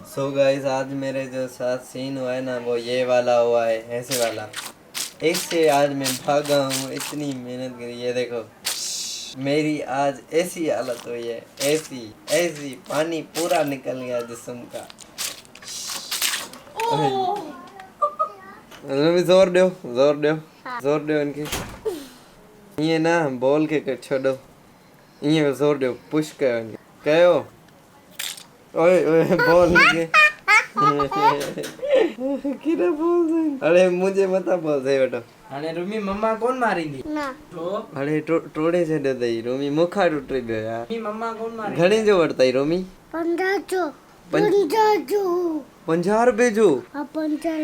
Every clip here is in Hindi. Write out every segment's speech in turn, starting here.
सो गाइस आज मेरे जो साथ सीन हुआ है ना वो ये वाला हुआ है, ऐसे वाला। एक से आज मैं भागा हूँ, इतनी मेहनत करी। ये देखो मेरी आज ऐसी हालत हुई है, ऐसी ऐसी पानी पूरा निकल गया जिस्म का। भी जोर दो, जोर दो, जोर दो इनकी। ये ना बोल के छोड़ो, ये जोर दो, पुश करो इनके, कहो ओए ओए बोल के। किरा बोल दे, अरे मुझे मत बोल दे बेटा। अरे रूमी मम्मा कौन मारेंगी ना तो अरे टोड़े से दे दई रोमी मुखा टूट गयो यार। रूमी मम्मा कौन मारेंगी घणी जो वरताई रोमी 15 पं- 50 रुपए जो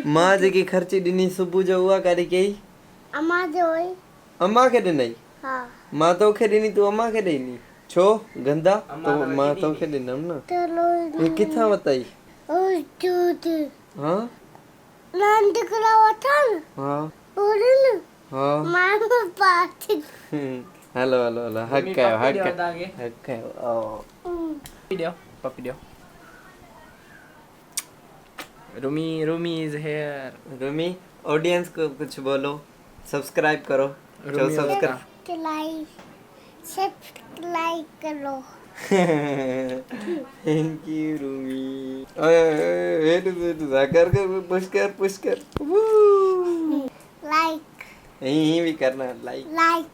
माँ जी खर्ची दिनी सुबह जो हुआ करी के अम्मा जो है अम्मा के दिनई हाँ माँ तो के दिनी तू अम्मा के देनी छो गंदा अम्मा तो तो माँ दी तो नहीं। के दिनम ना। चलो ये किथा बताई? उस दूध हाँ नंद कला था ना हाँ बोले ना हाँ। मामा पास हेलो हेलो हेलो हक रूमी कयो पप्पी हक दो दागे हक कयो ओ पप्पी दो पप्पी दो Rumi Rumi is here Romi audience को कुछ बोलो, सब्सक्राइब करो। जो रोमी सब्सक्राइब सब्सक्राइब करो थैंक यू रूमी। ओए ओए पुश कर लाइक यही भी करना, like like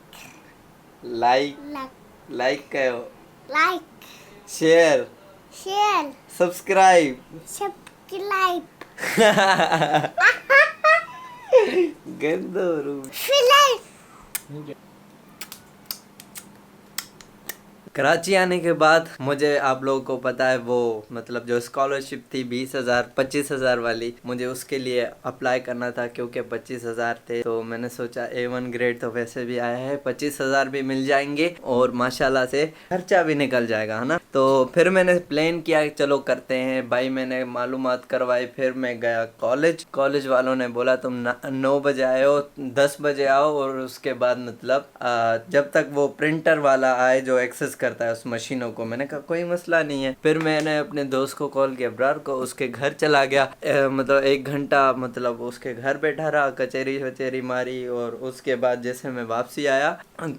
like like like करो, like share share subscribe. Subscribe गंदो रूमी। फिलहाल कराची आने के बाद मुझे आप लोगों को पता है वो मतलब जो स्कॉलरशिप थी 20,000 25,000 वाली, मुझे उसके लिए अप्लाई करना था क्योंकि 25,000 थे। तो मैंने सोचा A1 ग्रेड तो वैसे भी आया है, 25,000 भी मिल जाएंगे और माशाल्लाह से खर्चा भी निकल जाएगा, है ना। तो फिर मैंने प्लान किया चलो करते हैं भाई। मैंने मालूमात करवाई, फिर मैं गया कॉलेज वालों ने बोला तुम 9 बजे आओ, 10 बजे आओ और उसके बाद मतलब जब तक वो प्रिंटर वाला आए जो एक्सेस करता है उस मशीनों को। मैंने कहा कोई मसला नहीं है। फिर मैंने अपने दोस्त को कॉल किया, ब्रार को, उसके घर चला गया। मतलब 1 घंटा मतलब उसके घर बैठा रहा, कचेरी वचेरी मारी और उसके बाद जैसे मैं वापसी आया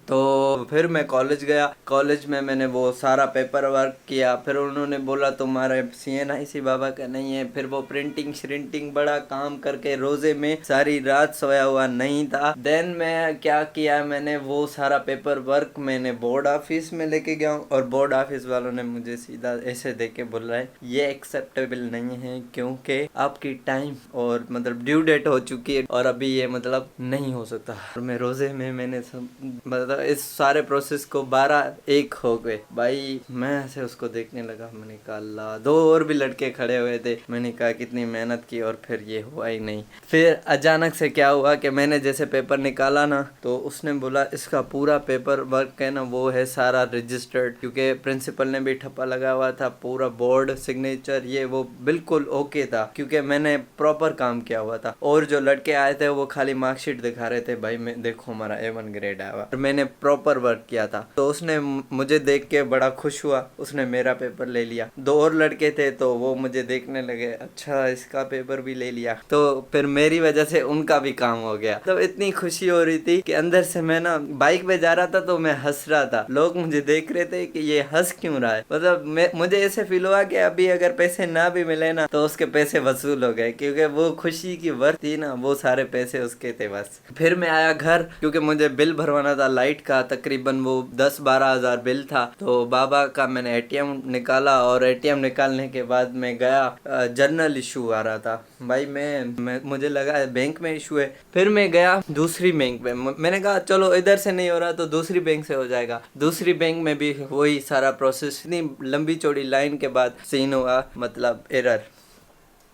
तो फिर मैं कॉलेज गया। कॉलेज में मैंने वो सारा पेपर वर्क किया। फिर उन्होंने बोला तुम्हारे CNIC बाबा का नहीं है। फिर वो प्रिंटिंग श्रिंटिंग बड़ा काम करके रोजे में सारी रात सोया हुआ नहीं था। देन मैं क्या किया, मैंने वो सारा पेपर वर्क मैंने बोर्ड ऑफिस में लेके गया हूँ और बोर्ड ऑफिस वालों ने मुझे सीधा ऐसे देख के बोल रहा है ये एक्सेप्टेबल नहीं है क्योंकि आपकी टाइम और मतलब ड्यू डेट हो चुकी है और अभी ये मतलब नहीं हो सकता। और मैं रोजे में मैंने मतलब इस सारे प्रोसेस को 12-1 हो गए भाई। मैं ऐसे उसको देखने लगा, मैंने कहा अल्लाह। 2 और भी लड़के खड़े हुए थे, मैंने कहा कितनी मेहनत की और फिर ये हुआ ही नहीं। फिर अचानक से क्या हुआ कि मैंने जैसे पेपर निकाला ना तो उसने बोला इसका पूरा पेपर वर्क है ना वो है सारा रजिस्टर्ड, क्योंकि प्रिंसिपल ने भी ठप्पा लगा हुआ था। पूरा बोर्ड सिग्नेचर ये वो बिल्कुल ओके था क्योंकि मैंने प्रॉपर काम किया हुआ था। और जो लड़के आए थे वो खाली मार्कशीट दिखा रहे थे, भाई मैं देखो हमारा A1 ग्रेड आया हुआ, मैंने प्रॉपर वर्क किया था। तो उसने मुझे देख के बड़ा खुश हुआ, उसने मेरा पेपर ले लिया। 2 और लड़के थे तो वो मुझे देखने लगे, अच्छा इसका पेपर भी ले लिया। तो फिर मेरी वजह से उनका भी काम हो गया। तो इतनी खुशी हो रही थी कि अंदर से मैं ना बाइक पे जा रहा था तो मैं हंस रहा था। लोग मुझे देख रहे थे कि ये हंस क्यों रहा है। मतलब मुझे ऐसे फील हुआ कि अभी अगर पैसे ना भी मिले ना तो उसके पैसे वसूल हो गए, क्योंकि वो खुशी की वर्थ थी ना, वो सारे पैसे उसके थे बस। फिर मैं आया घर क्योंकि मुझे बिल भरवाना था लाइट का, तकरीबन वो 10-12 हज़ार बिल था। तो बाबा का मैंने ATM निकाला और ATM निकालने के बाद मैं गया, जर्नल इशू आ रहा था भाई। मैं मुझे लगा बैंक में इशू है। फिर मैं गया दूसरी बैंक में, मैंने कहा चलो इधर से नहीं हो रहा तो दूसरी बैंक से हो जाएगा। दूसरी बैंक में भी वही सारा प्रोसेस, इतनी लंबी चौड़ी लाइन के बाद सीन हुआ, मतलब एरर।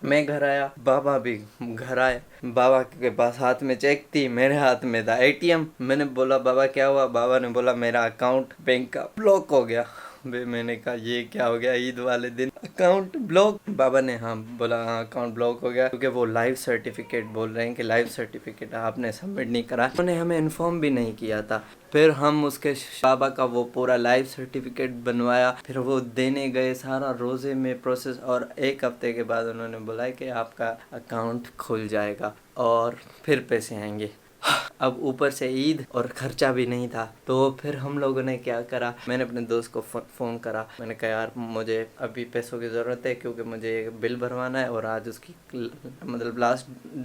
मैं घर आया, बाबा भी घर आए। बाबा के पास हाथ में चेक थी, मेरे हाथ में था ATM। मैंने बोला बाबा क्या हुआ? बाबा ने बोला मेरा अकाउंट बैंक का ब्लॉक हो गया। बे मैंने कहा ये क्या हो गया ईद वाले दिन अकाउंट ब्लॉक। बाबा ने हाँ बोला हाँ अकाउंट ब्लॉक हो गया क्योंकि वो लाइव सर्टिफिकेट बोल रहे हैं कि लाइव सर्टिफिकेट आपने सबमिट नहीं करा। उन्होंने हमें इन्फॉर्म भी नहीं किया था। फिर हम उसके बाबा का वो पूरा लाइव सर्टिफिकेट बनवाया, फिर वो देने गए, सारा रोज़े में प्रोसेस, और 1 हफ्ते के बाद उन्होंने बोला कि आपका अकाउंट खुल जाएगा और फिर पैसे आएंगे। अब ऊपर से ईद और खर्चा भी नहीं था, तो फिर हम लोगों ने क्या करा, मैंने अपने दोस्त को फ़ोन करा। मैंने कहा यार मुझे अभी पैसों की ज़रूरत है क्योंकि मुझे बिल भरवाना है और आज उसकी मतलब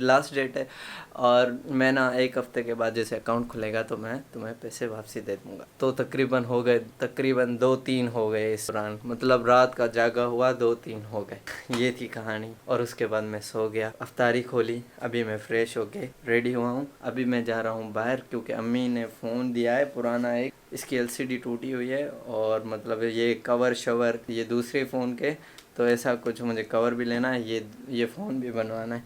लास्ट डेट है, और मैं ना 1 हफ्ते के बाद जैसे अकाउंट खुलेगा तो मैं तुम्हें पैसे वापसी दे दूँगा। तो तकरीबन 2-3 हो गए इस दौरान, मतलब रात का जागा हुआ 2-3 हो गए। ये थी कहानी। और उसके बाद मैं सो गया, अफ्तारी खोली, अभी मैं फ़्रेश होके रेडी हुआ हूँ। अभी मैं जा रहा हूँ बाहर क्योंकि अम्मी ने फ़ोन दिया है पुराना एक, इसकी LCD टूटी हुई है और मतलब ये कवर शवर ये दूसरे फ़ोन के, तो ऐसा कुछ मुझे कवर भी लेना है, ये फ़ोन भी बनवाना है।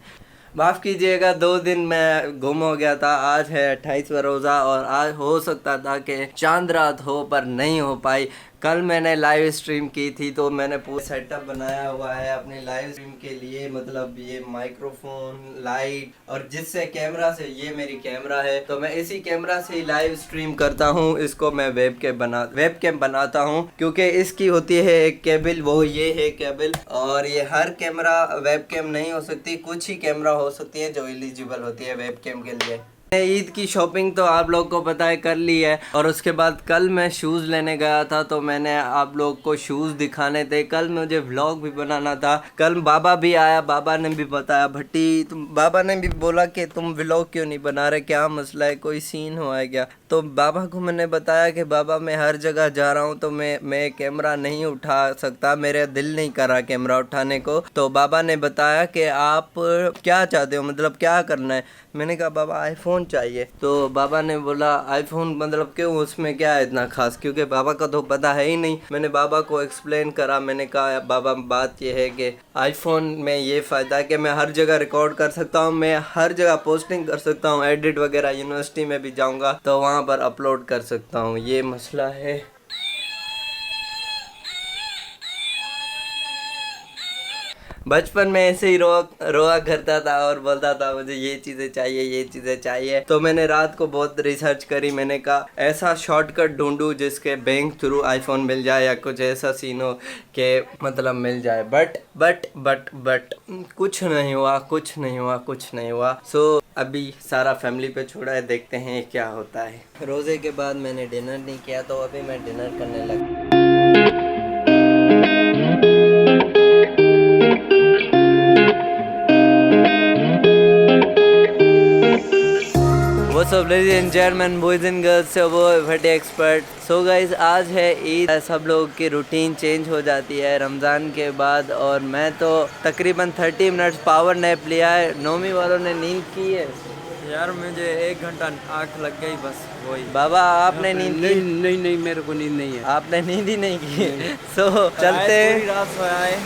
माफ़ कीजिएगा 2 दिन मैं गुम हो गया था। आज है 28वां रोज़ा और आज हो सकता था कि चांद रात हो पर नहीं हो पाई। कल मैंने लाइव स्ट्रीम की थी तो मैंने पूरा सेटअप बनाया हुआ है अपनी लाइव स्ट्रीम के लिए, मतलब ये माइक्रोफोन, लाइट, और जिससे कैमरा से, ये मेरी कैमरा है तो मैं इसी कैमरा से ही लाइव स्ट्रीम करता हूँ। इसको मैं वेबकैम बनाता हूँ क्योंकि इसकी होती है एक केबल, वो ये है केबल, और ये हर कैमरा वेबकैम नहीं हो सकती, कुछ ही कैमरा हो सकती है जो एलिजिबल होती है वेबकैम के लिए। ईद की शॉपिंग तो आप लोग को पता है कर ली है, और उसके बाद कल मैं शूज़ लेने गया था तो मैंने आप लोग को शूज़ दिखाने थे। कल मुझे व्लॉग भी बनाना था। कल बाबा भी आया, बाबा ने भी बताया भट्टी बाबा ने भी बोला कि तुम व्लॉग क्यों नहीं बना रहे, क्या मसला है, कोई सीन हुआ है क्या। तो बाबा को मैंने बताया कि बाबा मैं हर जगह जा रहा हूँ तो मैं कैमरा नहीं उठा सकता, मेरा दिल नहीं कर रहा कैमरा उठाने को। तो बाबा ने बताया कि आप क्या चाहते हो, मतलब क्या करना है। मैंने कहा बाबा आईफोन चाहिए। तो बाबा ने बोला आईफोन मतलब क्यों, उसमें क्या है इतना खास, क्योंकि बाबा का तो पता है ही नहीं। मैंने बाबा को एक्सप्लेन करा, मैंने कहा बाबा बात ये है कि आईफोन में ये फ़ायदा है कि मैं हर जगह रिकॉर्ड कर सकता हूँ, मैं हर जगह पोस्टिंग कर सकता हूँ, एडिट वगैरह, यूनिवर्सिटी में भी जाऊँगा तो वहाँ पर अपलोड कर सकता हूँ, ये मसला है। बचपन में ऐसे ही रोआ करता था और बोलता था मुझे ये चीज़ें चाहिए। तो मैंने रात को बहुत रिसर्च करी, मैंने कहा ऐसा शॉर्टकट ढूंढूं जिसके बैंक थ्रू आईफोन मिल जाए या कुछ ऐसा सीन हो कि मतलब मिल जाए, बट कुछ नहीं हुआ। सो अभी सारा फैमिली पे छोड़ा है, देखते हैं क्या होता है। रोज़े के बाद मैंने डिनर नहीं किया तो अभी मैं डिनर करने लगा। What's up ladies and gentlemen, boys and girls, so वो भट्टी एक्सपर्ट। सो गाइज आज है ईद, सब लोगों की रूटीन चेंज हो जाती है रमज़ान के बाद, और मैं तो तकरीबन 30 मिनट्स पावर नैप लिया है। नौमी वालों ने नींद की है यार मुझे 1 घंटा आँख लग गई बस, वही। बाबा आपने नींद की? नहीं मेरे को नींद नहीं है। आपने नींद ही नहीं की? सो चलते हैं। पूरी रात सोया है,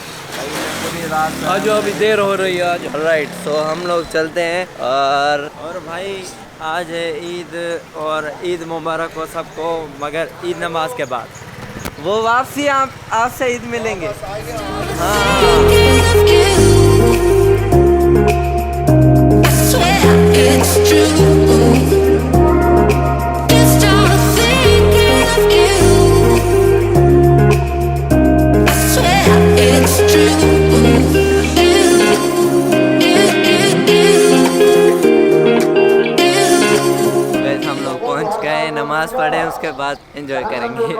पूरी रात आज अभी देर हो रही है आज। राइट, सो हम लोग चलते हैं। और भाई आज है ईद, और ईद मुबारक हो सबको, मगर ईद नमाज के बाद वो वापसी आपसे ईद मिलेंगे। हम लोग पहुंच गए, नमाज पढ़े, उसके बाद एंजॉय करेंगे।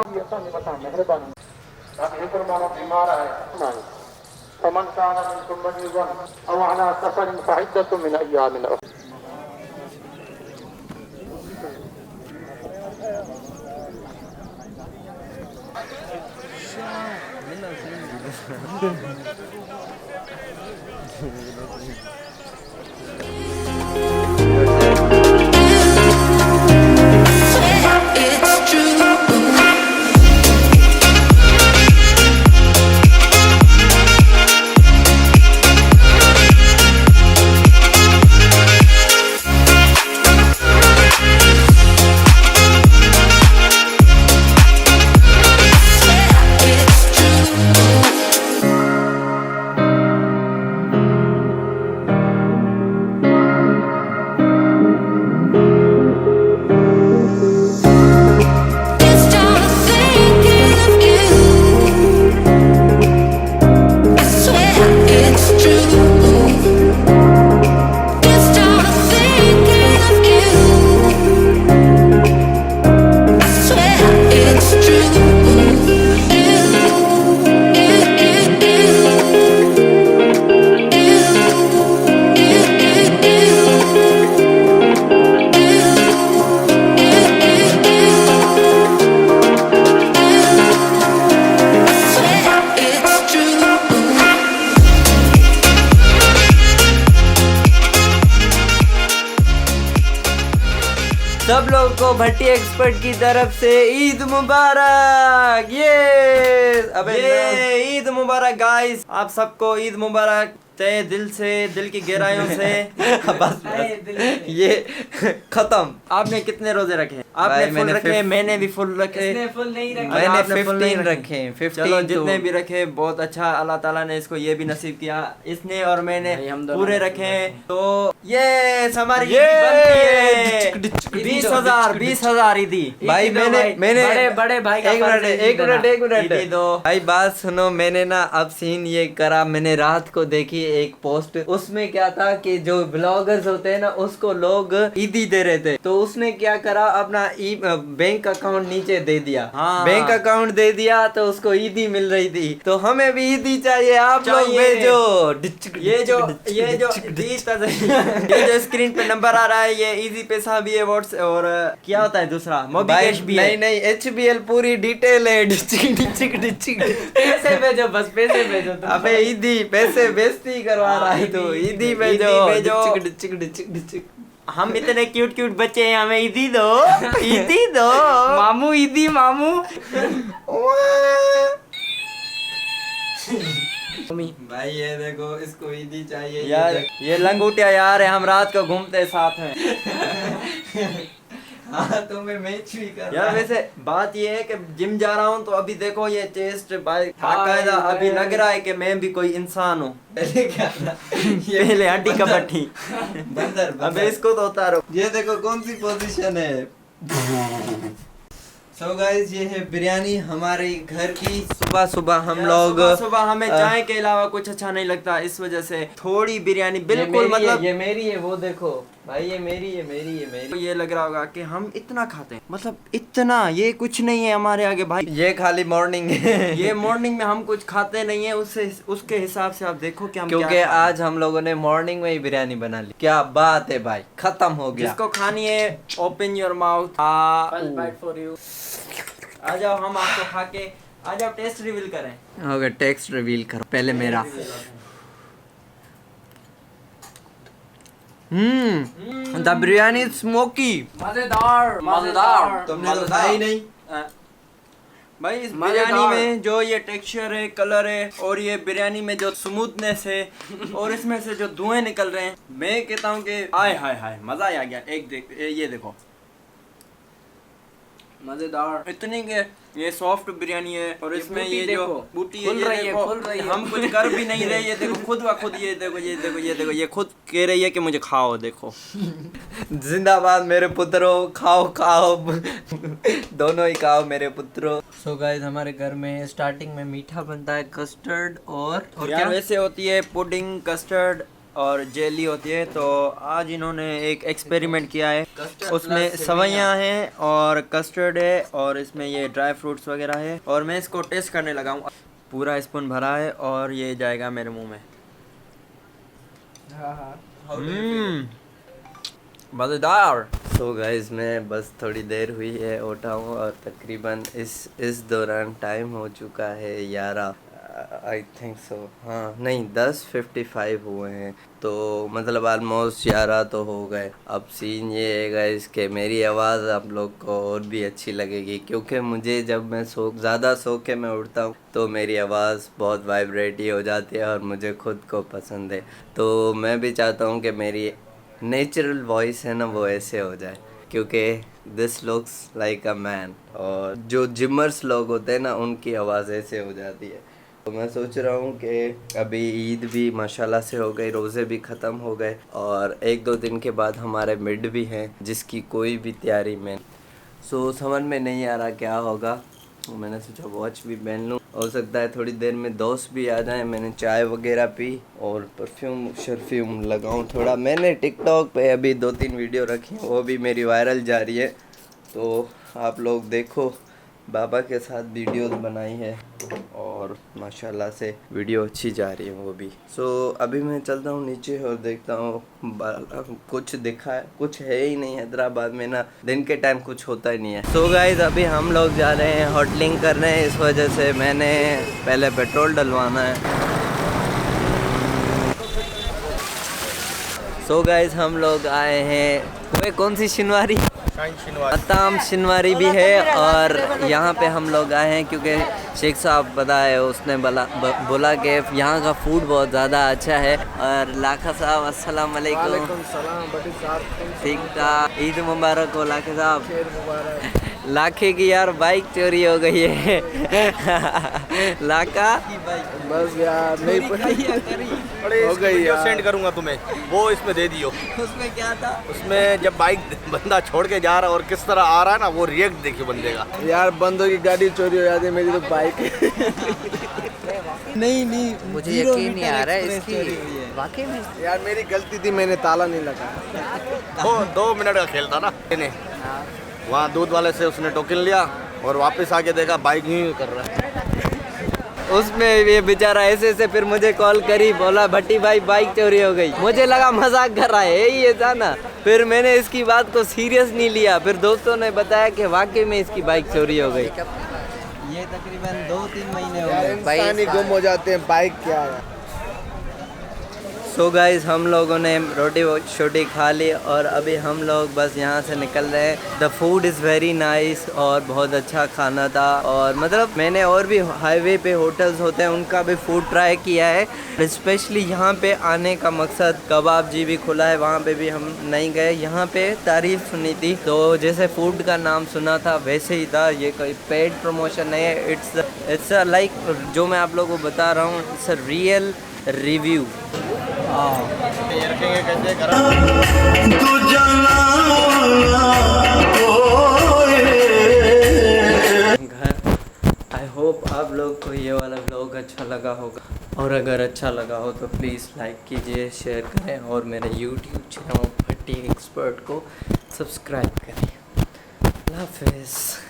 सब लोगों को भट्टी एक्सपर्ट की तरफ से ईद मुबारक। ये अबे ये ईद मुबारक गाइस, आप सबको ईद मुबारक तहे दिल से, दिल की गहराइयों से। बस ये खत्म। आपने कितने रोजे रखे? आपने भाई, फुल मैंने रखे, मैंने भी फुल रखे। फुल नहीं रखे। अच्छा, मैंने आपने full नहीं 15 रखे। 15 चलो जितने तो- भी रखे बहुत अच्छा, अल्लाह ताला ने इसको ये भी नसीब किया, इसने और मैंने भाई, हम दोनों पूरे ने रखे। तो ये हमारी ये बनती है 20,000 ईदी। भाई मैंने बड़े भाई का एक फर्ज मिनट है एक मिनट एक ईदी मिनट दो। भाई बात सुनो। मैंने ना अब सीन ये करा, मैंने रात को देखी एक पोस्ट, उसमें क्या था कि जो ब्लॉगर्स होते हैं ना उसको लोग ईदी दे रहे थे, तो उसने क्या करा अपना बैंक अकाउंट नीचे दे दिया। हाँ। बैंक अकाउंट दे दिया तो उसको ईदी मिल रही थी, तो हमें भी ईदी चाहिए, आप लोग चाहिए। भेजो। ये जो 20,000 ये जो स्क्रीन पे नंबर आ रहा है, ये इजी पैसा भी है, व्हाट्सएप और क्या होता है दूसरा मोबी भाई कैश भी है। नहीं HBL पूरी डिटेल है। डिचिक पैसे भेजो, बस पैसे भेजो तुम। अबे ईदी पैसे बेइज्जती करवा रहा है तू। ईदी भेजो। भेजो। डिचिक। हम इतने क्यूट क्यूट बच्चे हैं, हमें ईदी दो, ईदी दो। मामू ईदी मामू। भाई ये देखो, इसको ईदी चाहिए। यार ये लंगूटिया यार है, हम रात को घूमते साथ में। हाँ तुम्हें मैच भी कर यार वैसे बात ये है कि जिम जा रहा हूँ तो अभी देखो ये चेस्ट बाकायदा अभी लग रहा है कि मैं भी कोई इंसान हूँ। पहले क्या था? पहले हड्डी कपट्टी। बंदर अबे इसको तो उतारो। ये देखो कौन सी पोजीशन है। सो गाइस ये है बिरयानी हमारे घर की। सुबह सुबह हम लोग सुबह हमें चाय के अलावा कुछ अच्छा नहीं लगता, इस वजह से थोड़ी बिरयानी बिल्कुल मतलब ये मेरी है, वो देखो भाई ये मेरी है। ये लग रहा होगा कि हम इतना खाते हैं, मतलब इतना, ये कुछ नहीं है हमारे आगे भाई। ये खाली मॉर्निंग है। ये मॉर्निंग में हम कुछ खाते नहीं है, उससे उसके हिसाब से आप देखो कि हम क्या क्योंकि खा रहे हैं। आज हम लोगों ने मॉर्निंग में ही बिरयानी बना ली। क्या बात है भाई, खत्म हो गया। जिसको खानी है open your mouth. First bite for you. आ जाओ, हम आपको खा के आ जाओ, टेस्ट रिवील करें। ओके टेक्स्ट रिवील करो पहले मेरा। The biryani smoky. मजेदार मजेदार। तुमने तो खाई नहीं। भाई इस मजेदार। बिरयानी में जो ये टेक्सचर है, कलर है, और ये बिरयानी में जो स्मूथनेस है, और इसमें से जो धुएं निकल रहे हैं, मैं कहता हूँ कि हाय हाय हाय मजा ही आ गया। एक ये देखो मजेदार। इतनी के ये सॉफ्ट बिरयानी है, और ये इसमें बूटी ये जो देखो, बूटी खुल ये रही है, देखो, खुल रही है। हम कुछ कर भी नहीं रहे। ये देखो खुद ब खुद, ये देखो ये खुद कह रही है कि मुझे खाओ। देखो जिंदाबाद मेरे पुत्रों, खाओ दोनों ही खाओ मेरे पुत्रों। सो गाइस हमारे घर में स्टार्टिंग में मीठा बनता है, कस्टर्ड और यार क्या वैसे होती है पुडिंग, कस्टर्ड और जेली होती है। तो आज इन्होंने एक एक्सपेरिमेंट किया है, उसमें सवैयाँ हैं और कस्टर्ड है, और इसमें ये ड्राई फ्रूट्स वगैरह है, और मैं इसको टेस्ट करने लगा हूँ। पूरा स्पून भरा है और ये जाएगा मेरे मुंह में। मज़ेदार। सो गाइस मैं बस थोड़ी देर हुई है उठा हूँ, और तकरीबन इस दौरान टाइम हो चुका है 11 आई थिंक सो, हाँ नहीं 10:55 हुए हैं, तो मतलब ऑलमोस्ट 11 तो हो गए। अब सीन ये है गाइस कि मेरी आवाज़ आप लोग को और भी अच्छी लगेगी, क्योंकि मुझे जब मैं ज़्यादा सो के मैं उठता हूँ तो मेरी आवाज़ बहुत वाइब्रेटी हो जाती है और मुझे खुद को पसंद है। तो मैं भी चाहता हूँ कि मेरी नेचुरल वॉइस है ना वो ऐसे हो जाए, क्योंकि this looks like a man. और जो जिमर्स लोग होते हैं ना उनकी आवाज़ ऐसे हो जाती है। तो मैं सोच रहा हूँ कि अभी ईद भी माशाल्लाह से हो गई, रोज़े भी ख़त्म हो गए, और 1-2 दिन के बाद हमारे मिड भी हैं जिसकी कोई भी तैयारी में समझ में नहीं आ रहा क्या होगा। तो मैंने सोचा वॉच भी पहन लूँ, हो सकता है थोड़ी देर में दोस्त भी आ जाएं। मैंने चाय वगैरह पी और परफ्यूम लगाऊं थोड़ा। मैंने टिकटॉक पे अभी 2-3 वीडियो रखी हैं, वो भी मेरी वायरल जा रही है, तो आप लोग देखो। बाबा के साथ वीडियोस बनाई है और माशाल्लाह से वीडियो अच्छी जा रही है वो भी। अभी मैं चलता हूँ नीचे और देखता हूँ कुछ दिखा है, कुछ है ही नहीं हैदराबाद में ना, दिन के टाइम कुछ होता ही नहीं है। गाइस अभी हम लोग जा रहे हैं होटलिंग करने, इस वजह से मैंने पहले पेट्रोल डलवाना है। गाइस हम लोग आए हैं, वे कौन सी शिनवारी अताम शिनवारी भी है। और यहाँ पे हम लोग आए हैं क्योंकि शेख साहब पता है उसने बोला कि यहाँ का फूड बहुत ज़्यादा अच्छा है। और लाखा साहब अस्सलाम वालेकुम। ठीक था, ईद मुबारक हो लाखे साहब। लाखे की यार बाइक चोरी हो गई है। लाका बस यार नहीं हो गई यार। सेंड करूंगा तुम्हें, वो इसमें दे दियो। उसमें क्या था? उसमें जब बाइक बंदा छोड़ के जा रहा है और किस तरह आ रहा है ना, वो रिएक्ट देखियो बंदे का। यार बंदों की गाड़ी चोरी हो जाती है, मेरी तो बाइक नहीं मुझे यकीन नहीं आ रहा है इसकी वाकई में। यार मेरी गलती थी, मैंने ताला नहीं लगाया। 2 मिनट का खेल था ना। वहाँ दूध वाले से उसने टोकन लिया और वापस आके देखा बाइक ही कर रहा है। उसमें ये बेचारा ऐसे से फिर मुझे कॉल करी, बोला भट्टी भाई बाइक चोरी हो गई। मुझे लगा मजाक कर रहा है ये था ना। फिर मैंने इसकी बात को सीरियस नहीं लिया। फिर दोस्तों ने बताया कि वाकई में इसकी बाइक चोरी हो गई। ये तकरीबन 2-3 महीने हो यार गए। इंसान ही गुम हो जाते हैं, बाइक क्या है। सो गाइस हम लोगों ने रोटी छोटी खा ली और अभी हम लोग बस यहाँ से निकल रहे हैं। The food is very nice और बहुत अच्छा खाना था। और मतलब मैंने और भी हाईवे पे होटल्स होते हैं उनका भी फूड ट्राई किया है। स्पेशली यहाँ पे आने का मकसद, कबाब जी भी खुला है, वहाँ पे भी हम नहीं गए। यहाँ पे तारीफ सुनी थी तो जैसे फूड का नाम सुना था वैसे ही था। ये कोई पेड प्रमोशन नहीं है, इट्स लाइक जो मैं आप लोगों को बता रहा हूँ, इट्स अ रियल रिव्यू। ये रखेंगे कैसे घर। आई होप आप लोग को ये वाला व्लॉग अच्छा लगा होगा और अगर अच्छा लगा हो तो प्लीज़ लाइक कीजिए, शेयर करें और मेरे यूट्यूब चैनल भट्टी एक्सपर्ट को सब्सक्राइब करें। अल्लाह हाफिज़।